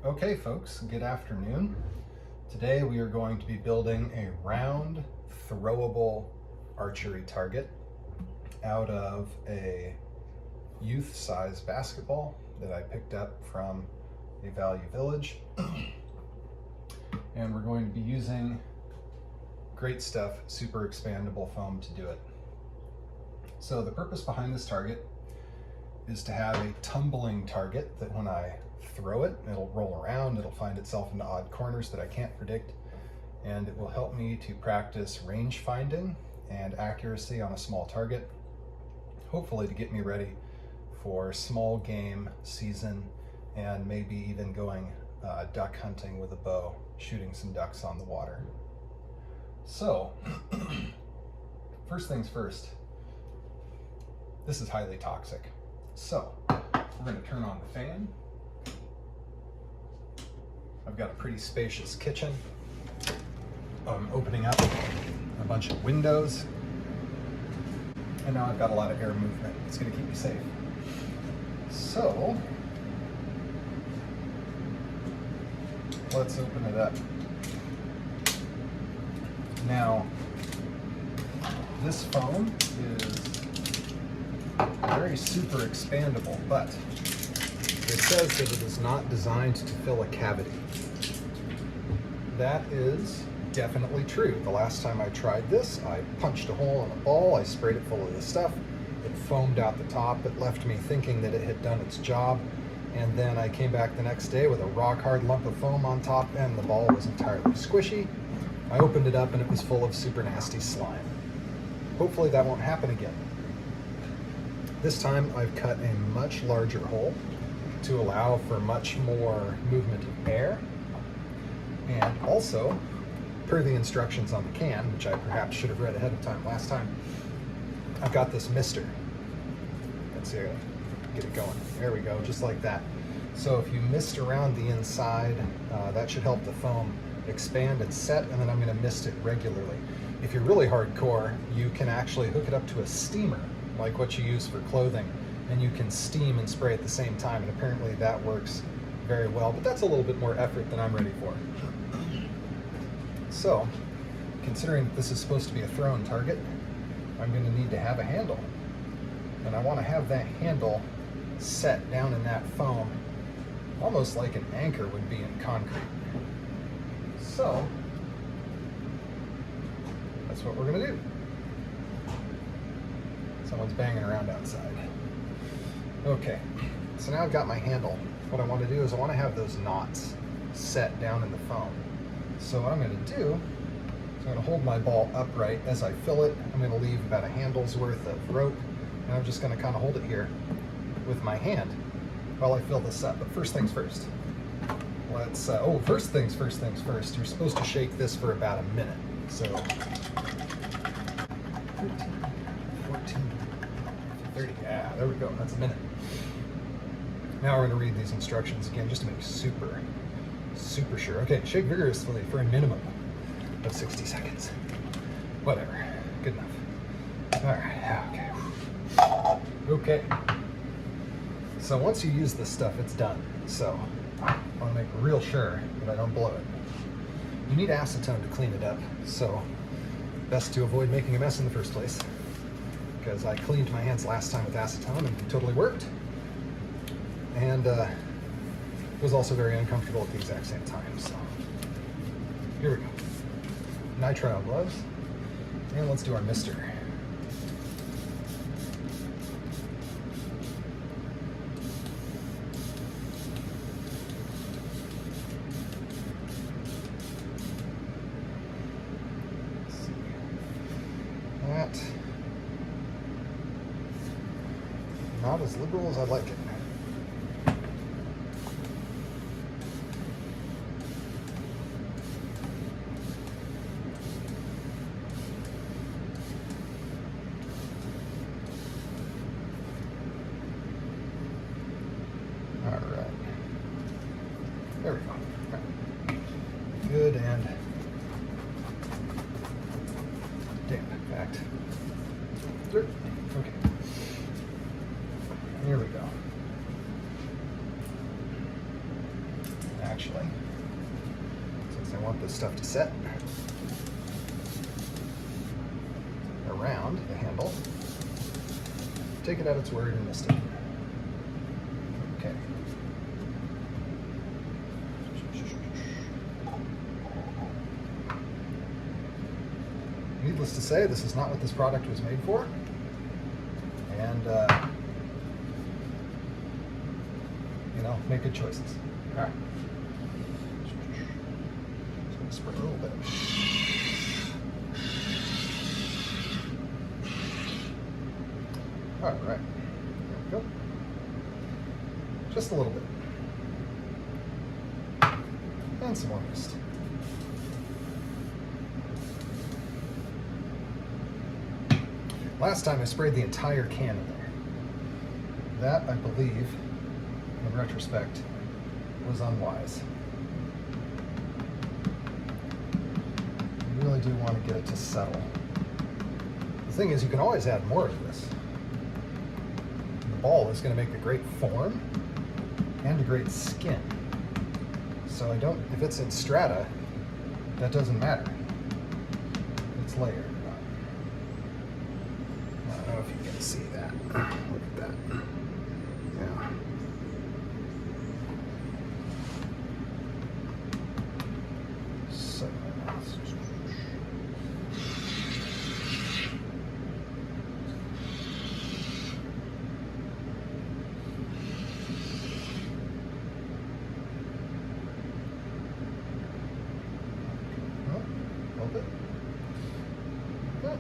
Okay folks, good afternoon. Today we are going to be building a round, throwable archery target out of a youth-size basketball that I picked up from a Value Village. And we're going to be using great stuff, super expandable foam to do it. So the purpose behind this target is to have a tumbling target that when I throw it, it'll roll around, it'll find itself into odd corners that I can't predict, and it will help me to practice range finding and accuracy on a small target, hopefully to get me ready for small game season and maybe even going duck hunting with a bow, shooting some ducks on the water. So, first things first, this is highly toxic. So, we're going to turn on the fan. I've got a pretty spacious kitchen. I'm opening up a bunch of windows. And now I've got a lot of air movement. It's going to keep me safe. So, let's open it up. Now, this foam is very super expandable, but it says that it is not designed to fill a cavity. That is definitely true. The last time I tried this, I punched a hole in a ball, I sprayed it full of this stuff, it foamed out the top, it left me thinking that it had done its job, and then I came back the next day with a rock hard lump of foam on top and the ball was entirely squishy. I opened it up and it was full of super nasty slime. Hopefully that won't happen again. This time I've cut a much larger hole to allow for much more movement of air. And also, per the instructions on the can, which I perhaps should have read ahead of time last time, I've got this mister. Let's see, get it going. There we go, just like that. So if you mist around the inside, that should help the foam expand and set, and then I'm going to mist it regularly. If you're really hardcore, you can actually hook it up to a steamer, like what you use for clothing, and you can steam and spray at the same time, and apparently that works very well, but that's a little bit more effort than I'm ready for. So, considering that this is supposed to be a thrown target, I'm going to need to have a handle, and I want to have that handle set down in that foam almost like an anchor would be in concrete. So, that's what we're going to do. Someone's banging around outside. Okay, so now I've got my handle. What I want to do is I want to have those knots set down in the foam. So what I'm going to do is I'm going to hold my ball upright as I fill it. I'm going to leave about a handle's worth of rope, and I'm just going to kind of hold it here with my hand while I fill this up. But first things first. Let's, first things first. You're supposed to shake this for about a minute. So, 13, 14, 30, yeah, there we go, that's a minute. Now we're going to read these instructions again just to make super sure. Okay, shake vigorously for a minimum of 60 seconds. Whatever, good enough. All right, okay. So once you use this stuff, it's done. So I want to make real sure that I don't blow it. You need acetone to clean it up, so best to avoid making a mess in the first place, because I cleaned my hands last time with acetone and it totally worked, and was also very uncomfortable at the exact same time. So here we go. Nitrile gloves, and let's do our mister. That, not as liberal as I'd like it. All right, there we go. Right. Good and damp, in fact. Okay, here we go. actually, since I want this stuff to set around the handle. Take it at its word and mist it. Okay. Needless to say, this is not what this product was made for. And, you know, make good choices. All right. Just going to spray a little bit. All right. There we go. Just a little bit. And some more mist. Last time I sprayed the entire can in there. That, I believe, in retrospect, was unwise. You really do want to get it to settle. The thing is, you can always add more of this. The ball is going to make a great form and a great skin. So if it's in strata, that doesn't matter. It's layered. I don't know if you can see that. Look at that. Yeah. So. Hold it. Good.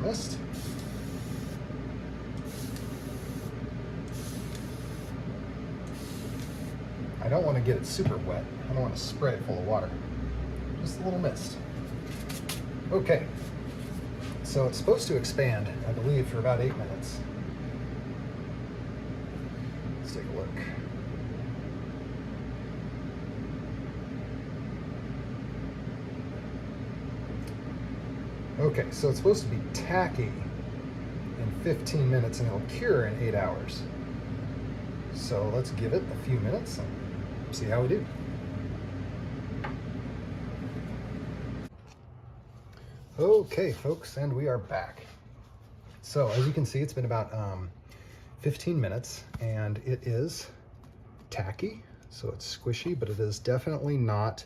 Mist. I don't want to get it super wet. I don't want to spray it full of water. Just a little mist. Okay. So it's supposed to expand, I believe, for about 8 minutes. Let's take a look. Okay, so it's supposed to be tacky in 15 minutes and it'll cure in 8 hours. So let's give it a few minutes and see how we do. Okay, folks, and we are back. So as you can see, it's been about 15 minutes and it is tacky, so it's squishy, but it is definitely not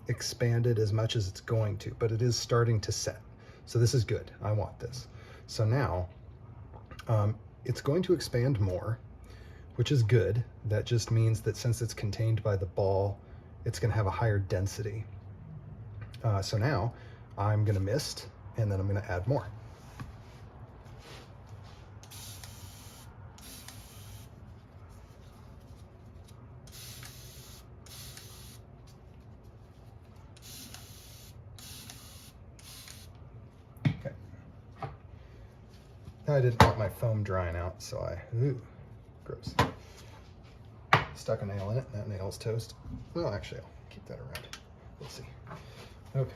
expanded as much as it's going to, but it is starting to set. So this is good. I want this. So now it's going to expand more, which is good. That just means that since it's contained by the ball, it's going to have a higher density. So now I'm going to mist and then I'm going to add more. I didn't want my foam drying out, so ooh, gross. Stuck a nail in it, and that nail's toast. Well, actually, I'll keep that around. We'll see. Okay.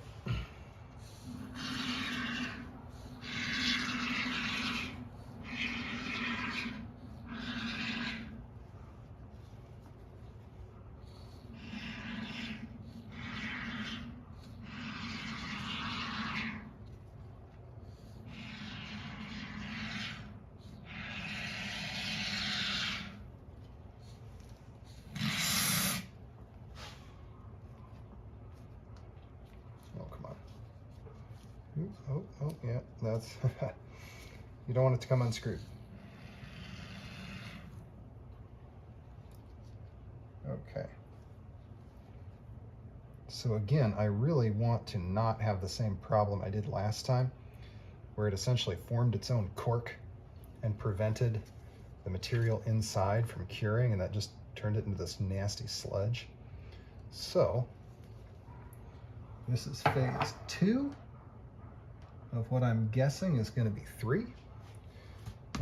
Oh, yeah, that's, you don't want it to come unscrewed. Okay. So again, I really want to not have the same problem I did last time, where it essentially formed its own cork and prevented the material inside from curing, and that just turned it into this nasty sludge. So, this is phase 2 of what I'm guessing is going to be 3.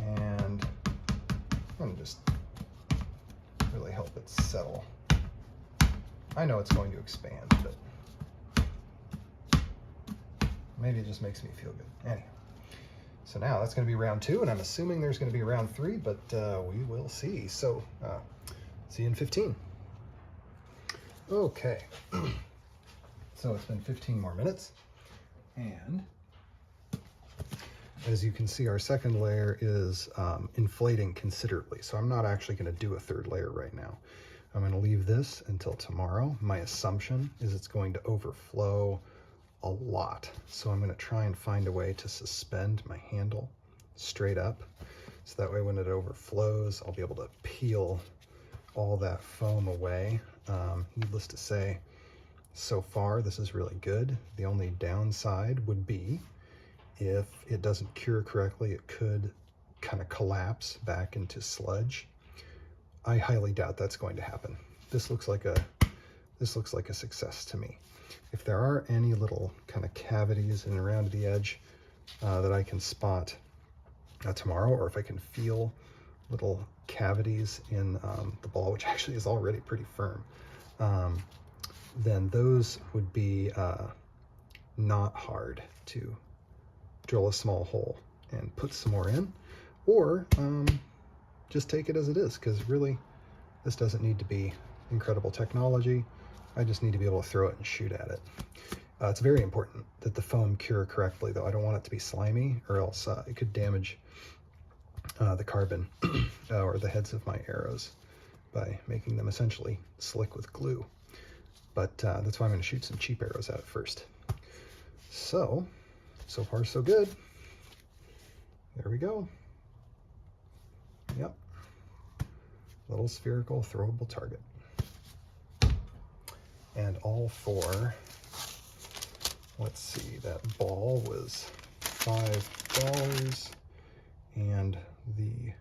And I'm going to just really help it settle. I know it's going to expand, but maybe it just makes me feel good. Anyhow, So now that's going to be round 2, and I'm assuming there's going to be round 3, but we will see. So see you in 15. Okay, so it's been 15 more minutes, and as you can see, our second layer is inflating considerably. So I'm not actually going to do a third layer right now. I'm going to leave this until tomorrow. My assumption is it's going to overflow a lot. So I'm going to try and find a way to suspend my handle straight up. So that way when it overflows, I'll be able to peel all that foam away. Needless to say, so far this is really good. The only downside would be if it doesn't cure correctly, it could kind of collapse back into sludge. I highly doubt that's going to happen. This looks like a success to me. If there are any little kind of cavities in and around the edge that I can spot tomorrow, or if I can feel little cavities in the ball, which actually is already pretty firm, then those would be not hard to drill a small hole and put some more in, or just take it as it is, because really this doesn't need to be incredible technology. I just need to be able to throw it and shoot at it. It's very important that the foam cure correctly, though. I don't want it to be slimy, or else it could damage the carbon or the heads of my arrows by making them essentially slick with glue. But that's why I'm going to shoot some cheap arrows at it first. So far so good. There we go. Yep. Little spherical throwable target. And all for, let's see, that ball was $5 and the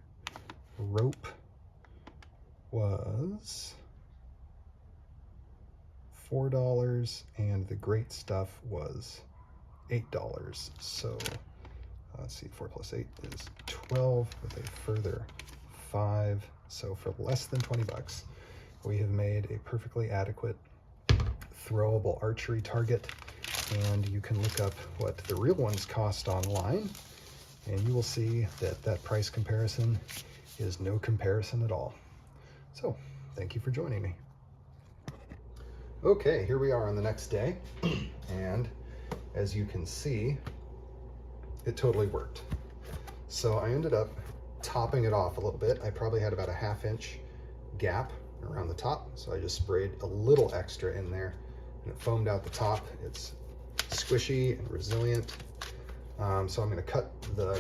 rope was $4 and the great stuff was $8. So let's see, 4 plus 8 is 12 with a further 5. So for less than 20 bucks, we have made a perfectly adequate throwable archery target. And you can look up what the real ones cost online, and you will see that that price comparison is no comparison at all. So thank you for joining me. Okay, here we are on the next day, and as you can see, it totally worked. So I ended up topping it off a little bit. I probably had about a 1/2 inch gap around the top, so I just sprayed a little extra in there, and it foamed out the top. It's squishy and resilient. So I'm going to cut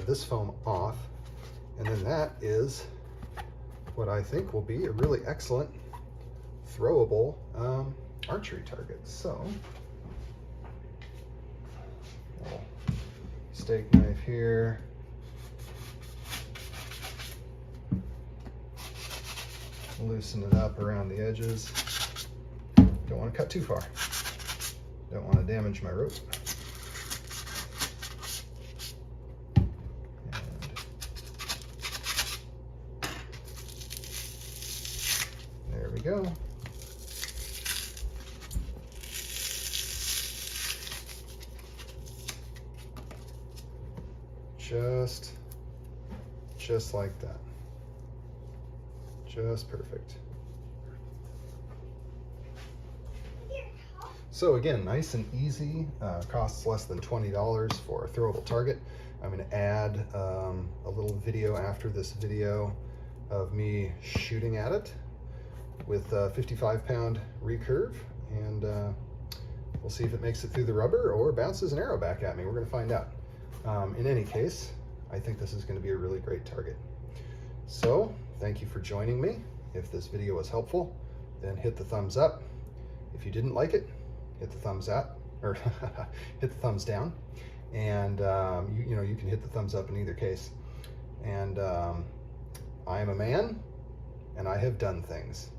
this foam off, and then that is what I think will be a really excellent throwable archery target. So, steak knife here. Loosen it up around the edges. Don't want to cut too far. Don't want to damage my rope. And there we go. Just like that. Just perfect. So again, nice and easy, costs less than $20 for a throwable target. I'm going to add a little video after this video of me shooting at it with a 55-pound recurve, and we'll see if it makes it through the rubber or bounces an arrow back at me. We're going to find out. In any case, I think this is going to be a really great target. So thank you for joining me. If this video was helpful, then hit the thumbs up. If you didn't like it, hit the thumbs up, or hit the thumbs down. And you can hit the thumbs up in either case. And I am a man, and I have done things.